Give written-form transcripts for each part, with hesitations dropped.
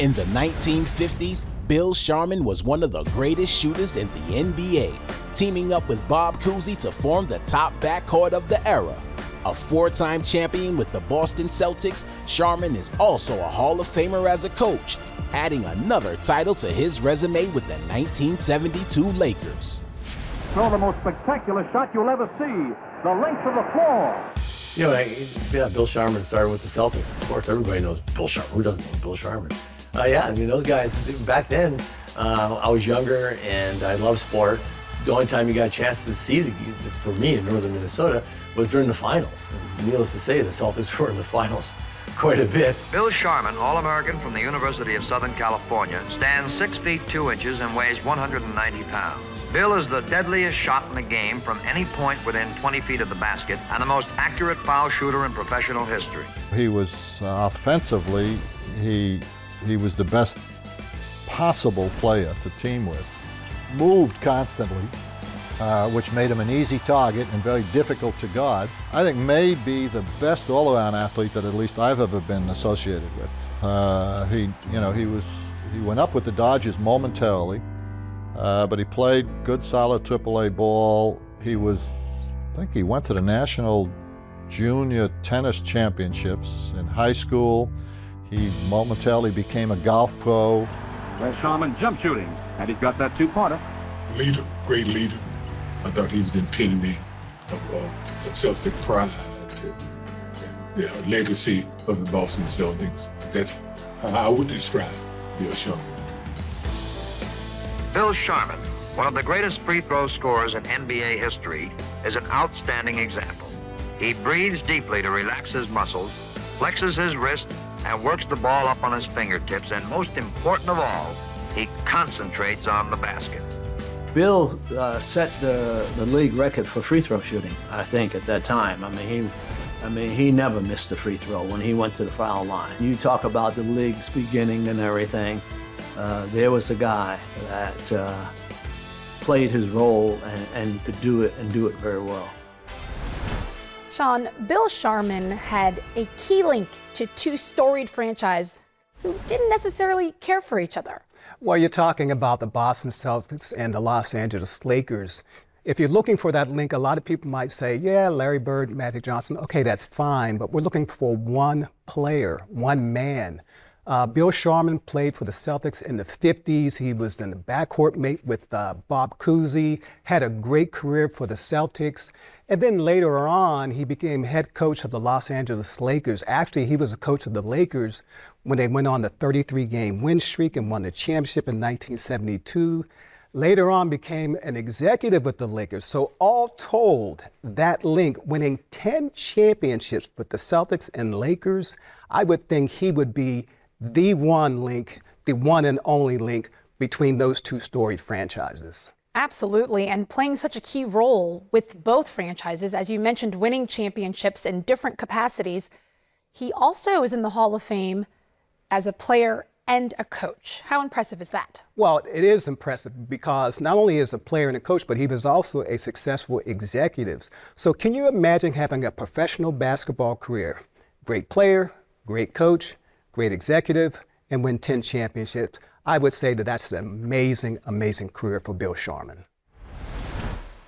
In the 1950s, Bill Sharman was one of the greatest shooters in the NBA, teaming up with Bob Cousy to form the top backcourt of the era. A four-time champion with the Boston Celtics, Sharman is also a Hall of Famer as a coach, adding another title to his resume with the 1972 Lakers. Throw the most spectacular shot you'll ever see, the length of the floor. You know, Bill Sharman started with the Celtics. Of course, everybody knows Bill Sharman. Who doesn't know Bill Sharman? Yeah, I mean, those guys, back then, I was younger and I loved sports. The only time you got a chance to see, for me in northern Minnesota, was during the finals. And needless to say, the Celtics were in the finals quite a bit. Bill Sharman, All-American from the University of Southern California, stands 6 feet 2 inches and weighs 190 pounds. Bill is the deadliest shot in the game from any point within 20 feet of the basket and the most accurate foul shooter in professional history. He was offensively, he was the best possible player to team with. Moved constantly, which made him an easy target and very difficult to guard. I think may be the best all-around athlete that at least I've ever been associated with. He went up with the Dodgers momentarily, but he played good, solid AAA ball. I think he went to the National Junior Tennis Championships in high school. He momentarily became a golf pro. There's Sharman jump shooting, and he's got that two-pointer. Leader, great leader. I thought he was the epitome of Celtic pride, the legacy of the Boston Celtics. That's how I would describe Bill Sharman. Bill Sharman, one of the greatest free throw scorers in NBA history, is an outstanding example. He breathes deeply to relax his muscles, flexes his wrist, and works the ball up on his fingertips, and most important of all, he concentrates on the basket. Bill set the league record for free throw shooting, I think, at that time. I mean, he never missed a free throw when he went to the foul line. You talk about the league's beginning and everything. There was a guy that played his role and could do it and do it very well. Sean, Bill Sharman had a key link to two storied franchises who didn't necessarily care for each other. Well, you're talking about the Boston Celtics and the Los Angeles Lakers. If you're looking for that link, a lot of people might say, yeah, Larry Bird, Magic Johnson, okay, that's fine, but we're looking for one player, one man. Bill Sharman played for the Celtics in the 50s. He was in the backcourt mate with Bob Cousy, had a great career for the Celtics. And then later on, he became head coach of the Los Angeles Lakers. Actually, he was a coach of the Lakers when they went on the 33-game win streak and won the championship in 1972. Later on, became an executive with the Lakers. So all told, that link, winning 10 championships with the Celtics and Lakers, I would think he would be the one link, the one and only link between those two storied franchises. Absolutely, and playing such a key role with both franchises, as you mentioned, winning championships in different capacities. He also is in the Hall of Fame as a player and a coach. How impressive is that? Well, it is impressive because not only is a player and a coach, but he was also a successful executive. So can you imagine having a professional basketball career? Great player, great coach, great executive, and win 10 championships. I would say that that's an amazing, amazing career for Bill Sharman.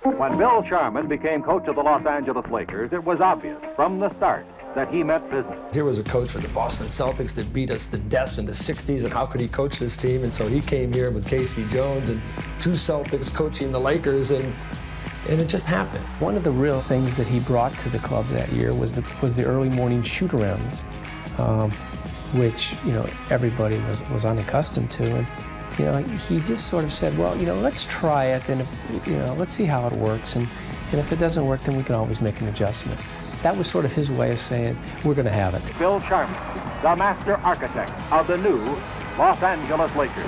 When Bill Sharman became coach of the Los Angeles Lakers, it was obvious from the start that he meant business. Here was a coach for the Boston Celtics that beat us to death in the 60s, and how could he coach this team? And so he came here with Casey Jones and two Celtics coaching the Lakers, and it just happened. One of the real things that he brought to the club that year was the early morning shoot-arounds, which, you know, everybody was unaccustomed to. And, you know, he just sort of said, well, you know, let's try it, and if, you know, let's see how it works, and if it doesn't work, then we can always make an adjustment. That was sort of his way of saying, we're going to have it. Bill Sharman, the master architect of the new Los Angeles Lakers.